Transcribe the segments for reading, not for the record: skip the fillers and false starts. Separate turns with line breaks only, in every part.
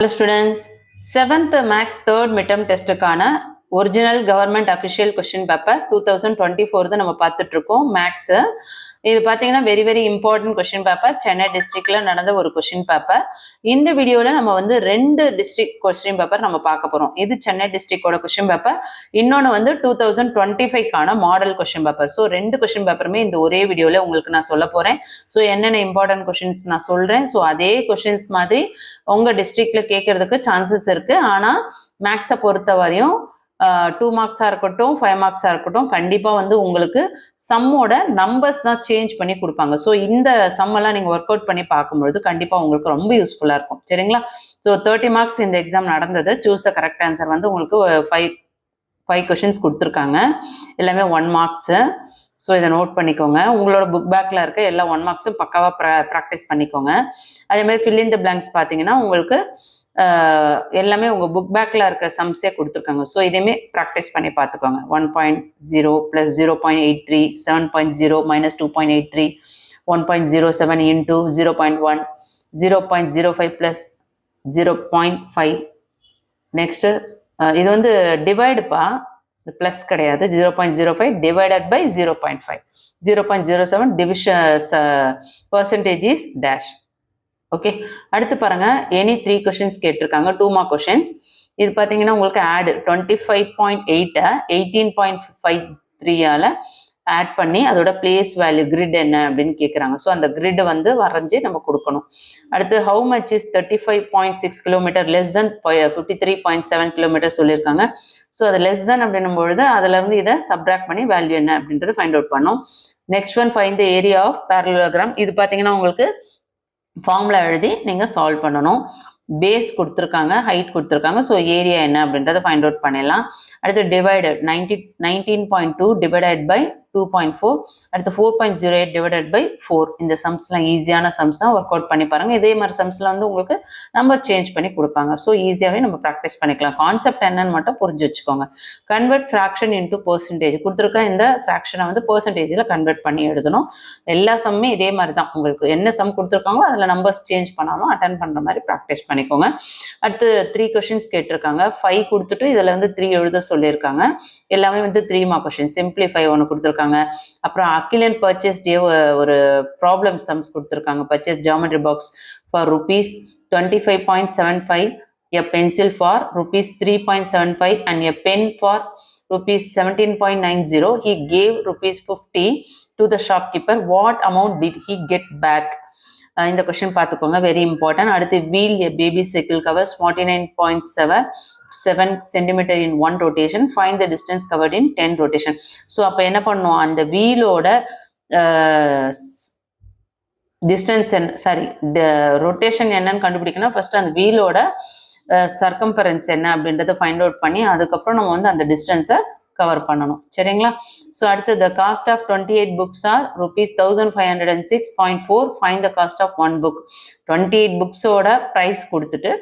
Hello students, 7th Max 3rd midterm test கான original government official question paper 2024 தான் நம்ம பார்த்துட்டு இருக்கோம். மேக்ஸ் இது பார்த்தீங்கன்னா very important question paper. Chennai டிஸ்ட்ரிக்ட்ல நடந்த ஒரு கொஸ்டின் பேப்பர். இந்த வீடியோவில் நம்ம வந்து 2 டிஸ்ட்ரிக்ட் கொஸ்டின் பேப்பர் நம்ம பார்க்க போறோம். இது சென்னை டிஸ்ட்ரிக்டோட கொஸ்டின் பேப்பர், இன்னொன்று வந்து 2025கான model question paper. So 2 question பேப்பருமே இந்த ஒரே வீடியோவில் உங்களுக்கு நான் சொல்ல போறேன். ஸோ என்னென்ன இம்பார்ட்டன்ட் கொஸ்டின்ஸ் நான் சொல்றேன். ஸோ அதே கொஸ்டின்ஸ் மாதிரி உங்க டிஸ்ட்ரிக்ட்ல கேட்கறதுக்கு சான்சஸ் இருக்கு. ஆனால் மேக்ஸை பொறுத்த வரையும் 2 மார்க்ஸா இருக்கட்டும் 5 மார்க்ஸா இருக்கட்டும் கண்டிப்பா வந்து உங்களுக்கு சம்மோட நம்பர்ஸ் தான் சேஞ்ச் பண்ணி கொடுப்பாங்க. ஸோ இந்த சம்மெல்லாம் நீங்க ஒர்க் அவுட் பண்ணி பார்க்கும்பொழுது கண்டிப்பா உங்களுக்கு ரொம்ப யூஸ்ஃபுல்லா இருக்கும். சரிங்களா? ஸோ 30 மார்க்ஸ் இந்த எக்ஸாம் நடந்தது. சூஸ் த கரெக்ட் ஆன்சர் வந்து உங்களுக்கு 5 கொஸ்டின்ஸ் கொடுத்துருக்காங்க. எல்லாமே 1 மார்க்ஸ். ஸோ இதை நோட் பண்ணிக்கோங்க. உங்களோட புக் பேக்கில் இருக்க எல்லா 1 மார்க்ஸும் பக்காவாக ப்ராக்டிஸ் பண்ணிக்கோங்க. அதே மாதிரி ஃபில் இன் த பிளாங்க்ஸ் பார்த்தீங்கன்னா உங்களுக்கு எல்லாமே உங்கள் புக் பேக்கில் இருக்க சம்ஸே கொடுத்துருக்காங்க. ஸோ இதையுமே ப்ராக்டிஸ் பண்ணி பார்த்துக்கோங்க. 1.0 + 0.83, 7.0 - 2.83, 1.07 into 0.1, 0.05 + 0.5. நெக்ஸ்ட்டு இது வந்து டிவைடுப்பா, ப்ளஸ் கிடையாது. 0.05 divided by 0.5, 0.07 division percentage is dash. Okay, அடுத்து பாருங்க. எனி 3 கொஸ்டின்ஸ் கேட்டிருக்காங்க, 2 மார்க் கொஸ்டின்ஸ். இது பார்த்தீங்கன்னா உங்களுக்கு ஆட் 25.8 18.53 ஆட் பண்ணி அதோட பிளேஸ் வேல்யூ கிரிட் என்ன அப்படின்னு கேட்குறாங்க. ஸோ அந்த கிரிட் வந்து வரைஞ்சி நம்ம கொடுக்கணும். அடுத்து how much is 35.6 kilometre less than 53.7 kilometre சொல்லியிருக்காங்க. ஸோ அது லெஸ் தென் அப்படின்னும் பொழுது அதுலேருந்து இதை சப்ட்ராக்ட் பண்ணி வேல்யூ என்ன அப்படின்றத ஃபைண்ட் அவுட் பண்ணோம். Next one find the area of parallelogram. இது பார்த்தீங்கன்னா உங்களுக்கு ஃபார்முலா எழுதி நீங்கள் சால்வ் பண்ணணும். பேஸ் கொடுத்துருக்காங்க, ஹைட் கொடுத்துருக்காங்க. ஸோ ஏரியா என்ன அப்படின்றத ஃபைண்ட் அவுட் பண்ணிடலாம். அடுத்து டிவைடட் 19.2 டிவைடட் பை 2.4, அடுத்து 4.08 டிவைடட் பை 4. இந்த சம்ஸ்லாம் ஈஸியான சம்ஸாக ஒர்க் அவுட் பண்ணி பாருங்கள். இதே மாதிரி சம்ஸில் வந்து உங்களுக்கு நம்பர் சேஞ்ச் பண்ணி கொடுப்பாங்க. ஸோ ஈஸியாகவே நம்ம ப்ராக்டிஸ் பண்ணிக்கலாம். கான்செப்ட் என்னன்னு மட்டும் புரிஞ்சு வச்சுக்கோங்க. கன்வெர்ட் ஃப்ராக்ஷன் இன்டூ பர்சன்டேஜ் கொடுத்துருக்க இந்த ஃப்ராக்ஷனை வந்து பர்சன்டேஜில் கன்வெர்ட் பண்ணி எழுதணும். எல்லா சம்மே இதே மாதிரி தான். உங்களுக்கு என்ன சம் கொடுத்துருக்காங்களோ அதில் நம்பர்ஸ் சேஞ்ச் பண்ணாமல் அட்டன் பண்ணுற மாதிரி ப்ராக்டிஸ் பண்ணிக்கோங்க. அடுத்து 3 கொஸ்டின்ஸ் கேட்டிருக்காங்க. 5 கொடுத்துட்டு இதில் வந்து 3 எழுத சொல்லியிருக்காங்க. எல்லாமே வந்து 3 மார்க் கொஸ்டின். சிம்பிளிஃபை ஒன்று கொடுத்துருக்காங்க. அப்புறம் அகிலன் பர்ச்சேஸ் டே ஒரு ப்ராப்ளம் சம்ஸ் கொடுத்துருக்காங்க. Purchase geometry box for rupees 25.75, a pencil for rupees 3.75 and a pen for rupees 17.90. He gave rupees 50 to the shopkeeper. What amount did he get back? இந்த question பார்த்துக்கோங்க, very important. அடுத்து wheel a baby cycle covers 49.7 centimeter in 1 rotation. Find the distance covered in 10 rotation. So அப்போ என்ன பண்ணுவோம், அந்த வீலோட distance rotation என்னன்னு கண்டுபிடிக்கணும். First அந்த வீலோட சர்க்கம்ஃபரன்ஸ் என்ன அப்படின்றத ஃபைண்ட் அவுட் பண்ணி அதுக்கப்புறம் நம்ம வந்து அந்த டிஸ்டன்ஸை கவர் பண்ணணும். சரிங்களா? ஸோ அடுத்து the cost of 28 books are rupees 1506.4. Find the cost of 1 book. 28 புக்ஸோட ப்ரைஸ் கொடுத்துட்டு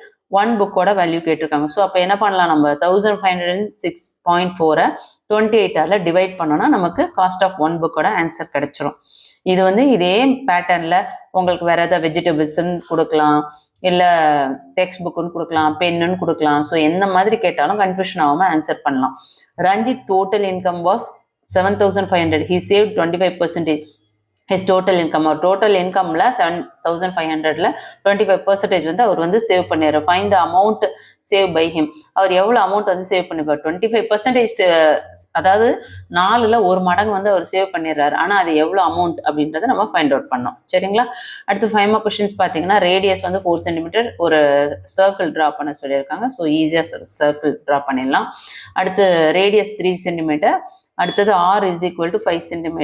1 புக்கோட வேல்யூ கேட்டிருக்காங்க. ஸோ அப்போ என்ன பண்ணலாம், நம்ம 1506.4 28ஆல் டிவைட் பண்ணோம்னா நமக்கு காஸ்ட் ஆஃப் 1 புக்கோட ஆன்சர் கிடைச்சிரும். இது வந்து இதே பேட்டர்னில் உங்களுக்கு வேற ஏதாவது வெஜிடபிள்ஸ்ன்னு கொடுக்கலாம், இல்லை டெக்ஸ்ட் புக்குன்னு கொடுக்கலாம், பென்னுன்னு கொடுக்கலாம். ஸோ எந்த மாதிரி கேட்டாலும் கன்ஃபியூஷன் ஆகாமல் ஆன்சர் பண்ணலாம். Ranjith total income was 7,500. He save 25%. His total income, அவர் டோட்டல் இன்கம்ல 7,500ல் 25% வந்து அவர் வந்து சேவ் பண்ணிடுறார். Find the amount save by him. அவர் எவ்வளோ அமௌண்ட் வந்து சேவ் பண்ணிப்பார்? 25%, அதாவது 4ல் 1 மடங்கு வந்து அவர் சேவ் பண்ணிடுறாரு. ஆனால் அது எவ்வளோ அமௌண்ட் அப்படின்றத நம்ம ஃபைண்ட் அவுட் பண்ணோம். சரிங்களா? அடுத்து 5 மார்க் கொஸ்டின்ஸ் பார்த்தீங்கன்னா ரேடியஸ் வந்து 4 சென்டிமீட்டர் ஒரு சர்க்கிள் ட்ரா பண்ண சொல்லியிருக்காங்க. ஸோ ஈஸியாக சர்க்கிள் ட்ரா பண்ணிடலாம். அடுத்து ரேடியஸ் 3 சென்டிமீட்டர். அடுத்தது r is equal to 5 cm.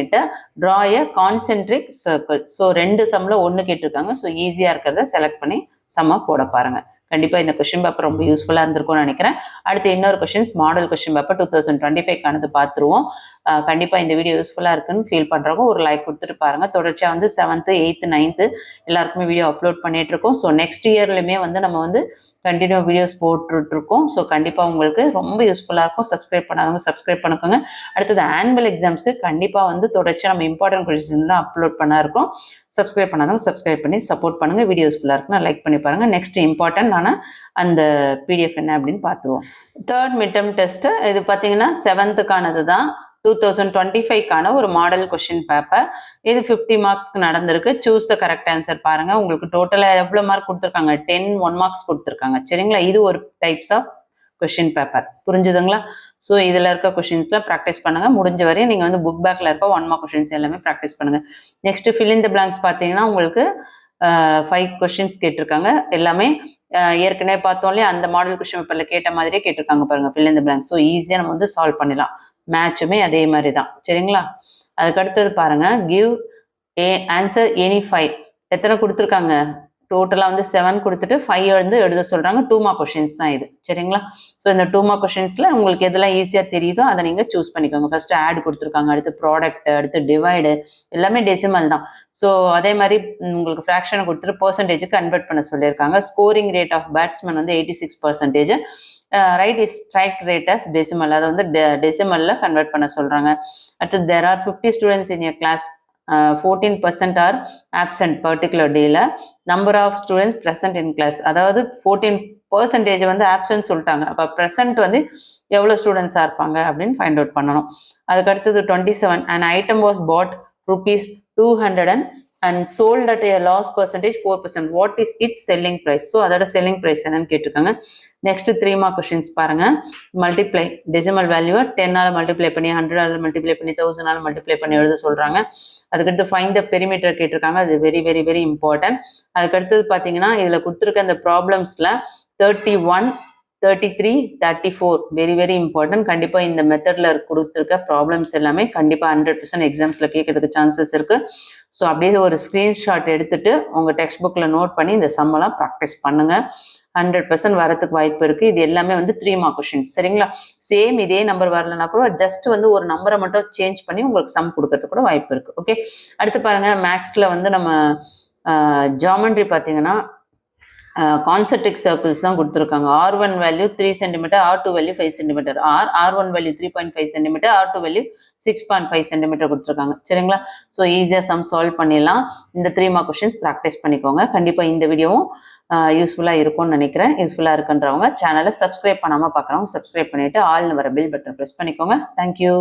Draw a concentric circle. So 2 சம்மில் 1 கேட்டிருக்காங்க. ஸோ ஈஸியாக இருக்கிறத செலக்ட் பண்ணி சம்மாக போட பாருங்க. கண்டிப்பாக இந்த கொஸ்டின் பேப்பர் ரொம்ப யூஸ்ஃபுல்லாக இருந்திருக்கும்னு நினைக்கிறேன். அடுத்து இன்னொரு கொஸ்டின்ஸ் மாடல் கொஸ்டின் பேப்பர் 2025 பார்த்துருவோம். கண்டிப்பாக இந்த வீடியோ யூஸ்ஃபுல்லாக இருக்குன்னு ஃபீல் பண்ணுறவங்க ஒரு லைக் கொடுத்துட்டு பாருங்கள். தொடர்ச்சியாக வந்து 7th 8th 9th எல்லாருக்குமே வீடியோ அப்லோட் பண்ணிட்டு இருக்கோம். ஸோ நெக்ஸ்ட் இயர்லையுமே வந்து நம்ம வந்து கண்டினியூ வீடியோஸ் போட்டுருக்கோம். ஸோ கண்டிப்பாக உங்களுக்கு ரொம்ப யூஸ்ஃபுல்லாக இருக்கும். சப்ஸ்கிரைப் பண்ணாதவங்க சப்ஸ்கிரைப் பண்ணிக்கோங்க. அடுத்தது ஆனுவல் எக்ஸாம்ஸ்க்கு கண்டிப்பாக வந்து தொடர்ச்சியாக நம்ம இம்பார்ட்டன்ட் கொஸ்டின்ஸ் தான் அப்லோட் பண்ண இருக்கோம். சப்ஸ்கிரைப் பண்ணாதவங்க சப்ஸ்கிரைப் பண்ணி சப்போர்ட் பண்ணுங்கள். வீடியோ யூஸ்ஃபுல்லாக இருக்குன்னா லைக் பண்ணி பாருங்கள். நெக்ஸ்ட் இம்பார்ட்டன்ட் ரிலேட்டடான அந்த பிடிஎஃப் என்ன அப்படின்னு பார்த்துருவோம். தேர்ட் மிட்டம் டெஸ்ட் இது பார்த்தீங்கன்னா 7th தான் 2025 ஒரு மாடல் கொஸ்டின் பேப்பர். இது 50 மார்க்ஸ்க்கு நடந்திருக்கு. சூஸ் த கரெக்ட் ஆன்சர் பாருங்க. உங்களுக்கு டோட்டலாக எவ்வளோ மார்க் கொடுத்துருக்காங்க? 10 1 மார்க்ஸ் கொடுத்துருக்காங்க. சரிங்களா? இது ஒரு டைப்ஸ் ஆஃப் கொஸ்டின் பேப்பர். புரிஞ்சுதுங்களா? ஸோ இதில் இருக்க கொஸ்டின்ஸ்லாம் ப்ராக்டிஸ் பண்ணுங்க. முடிஞ்ச வரையும் நீங்கள் வந்து புக் பேக்கில் இருக்க 1 மார்க் கொஸ்டின்ஸ் எல்லாமே ப்ராக்டிஸ் பண்ணுங்க. Next fill in the blanks பார்த்தீங்கன்னா உங்களுக்கு 5 கொஸ்டின்ஸ் கேட்டிருக்காங்க. எல்லாமே ஏற்கனவே பார்த்தோம் இல்லையா, அந்த மாடல் கொஸ்டின் பேப்பரில் கேட்ட மாதிரியே கேட்டிருக்காங்க பாருங்க, fill in the blanks. So ஈஸியாக நம்ம வந்து சால்வ் பண்ணிடலாம். மேட்சுமே அதே மாதிரி தான். சரிங்களா? அதுக்கு அடுத்தது பாருங்க, கிவ் ஆன்சர் எனி 5. எத்தனை கொடுத்துருக்காங்க? டோட்டலாக வந்து 7 கொடுத்துட்டு 5 வந்து எழுத சொல்கிறாங்க. 2 மார்க் கொஷின்ஸ் தான் இது. சரிங்களா? ஸோ இந்த 2 மார்க் கொஷின்ஸில் உங்களுக்கு எதெல்லாம் ஈஸியாக தெரியுதோ அதை நீங்கள் சூஸ் பண்ணிக்கோங்க. ஃபர்ஸ்ட் ஆட் கொடுத்துருக்காங்க, அடுத்து ப்ராடக்ட், அடுத்து டிவைடு, எல்லாமே டெசிமல் தான். ஸோ அதே மாதிரி உங்களுக்கு ஃப்ராக்ஷனை கொடுத்துட்டு பர்சன்டேஜுக்கு கன்வெர்ட் பண்ண சொல்லியிருக்காங்க. ஸ்கோரிங் ரேட் ஆஃப் பேட்ஸ்மேன் வந்து 86%. Right is strike rate as decimal, அதை வந்து டெசிமலில் கன்வெர்ட் பண்ண சொல்கிறாங்க. அடுத்து there are 50 students in a class, 14% are absent particular டேல. Number of students present in class, அதாவது 14% வந்து ஆப்சென்ட் சொல்லிட்டாங்க. அப்போ ப்ரெசன்ட் வந்து எவ்வளோ ஸ்டூடெண்ட்ஸாக இருப்பாங்க அப்படின்னு ஃபைண்ட் அவுட் பண்ணணும். அதுக்கு அடுத்தது 27, an item was bought ₹200 and sold at a loss percentage 4%. What is its selling price? So அதோட செல்லிங் ப்ரைஸ் என்னன்னு கேட்டிருக்காங்க. நெக்ஸ்ட் 3 மார்க் கொஸ்டின்ஸ் பாருங்க. மல்டிப்ளை டெசிமல் வேல்யூவை 10ஆல் மல்டிப்ளை பண்ணி, 100ஆல் மல்டிப்ளை பண்ணி, 1000ஆல் மல்டிப்ளை பண்ணி எழுத சொல்றாங்க. அதுக்கடுத்து ஃபைண்ட் த பெரிமீட்டர் கேட்டிருக்காங்க. அது வெரி வெரி வெரி இம்பார்ட்டன்ட். அதுக்கடுத்தது பார்த்தீங்கன்னா இதில் கொடுத்துருக்க அந்த ப்ராப்ளம்ஸில் 31, 33, 34 வெரி வெரி இம்பார்ட்டன்ட். கண்டிப்பாக இந்த மெத்தடில் கொடுத்துருக்க ப்ராப்ளம்ஸ் எல்லாமே கண்டிப்பாக 100% எக்ஸாம்ஸில் கேட்கறதுக்கு சான்சஸ் இருக்கு. ஸோ அப்படியே ஒரு ஸ்க்ரீன்ஷாட் எடுத்துட்டு உங்கள் டெக்ஸ்ட் புக்கில் நோட் பண்ணி இந்த சம்மெல்லாம் ப்ராக்டிஸ் பண்ணுங்க. 100% வரதுக்கு வாய்ப்பு இருக்கு. இது எல்லாமே வந்து 3 மார்க் கொஸ்டின்ஸ். சரிங்களா? சேம் இதே நம்பர் வரலன்னா கூட ஜஸ்ட் வந்து ஒரு நம்பரை மட்டும் சேஞ்ச் பண்ணி உங்களுக்கு சம் கொடுக்கறதுக்கு கூட வாய்ப்பு இருக்கு. ஓகே, அடுத்து பாருங்க, மேக்ஸ்ல வந்து நம்ம ஜாமெண்ட்ரி பார்த்தீங்கன்னா கான்சென்ட்ரிக் சர்க்கிள்ஸ் தான் கொடுத்துருக்காங்க. R1 value 3 cm, R2 value 5 cm, R1 value 3.5 cm, R2 value 6.5 cm கொடுத்துருக்காங்க. சரிங்களா? ஸோ ஈஸியாக சம் சால்வ் பண்ணிடலாம். இந்த 3 மார்க் கொஸ்டின்ஸ் ப்ராக்டிஸ் பண்ணிக்கோங்க. கண்டிப்பாக இந்த வீடியோவும் யூஸ்ஃபுல்லாக இருக்கும்னு நினைக்கிறேன். யூஸ்ஃபுல்லாக இருக்குன்றவங்க சேனலை சப்ஸ்கிரைப் பண்ணாமல் பார்க்குறவங்க சப்ஸ்கிரைப் பண்ணிவிட்டு ஆல்னு வர பெல் பட்டன் ப்ரெஸ் பண்ணிக்கோங்க. தேங்க்யூ.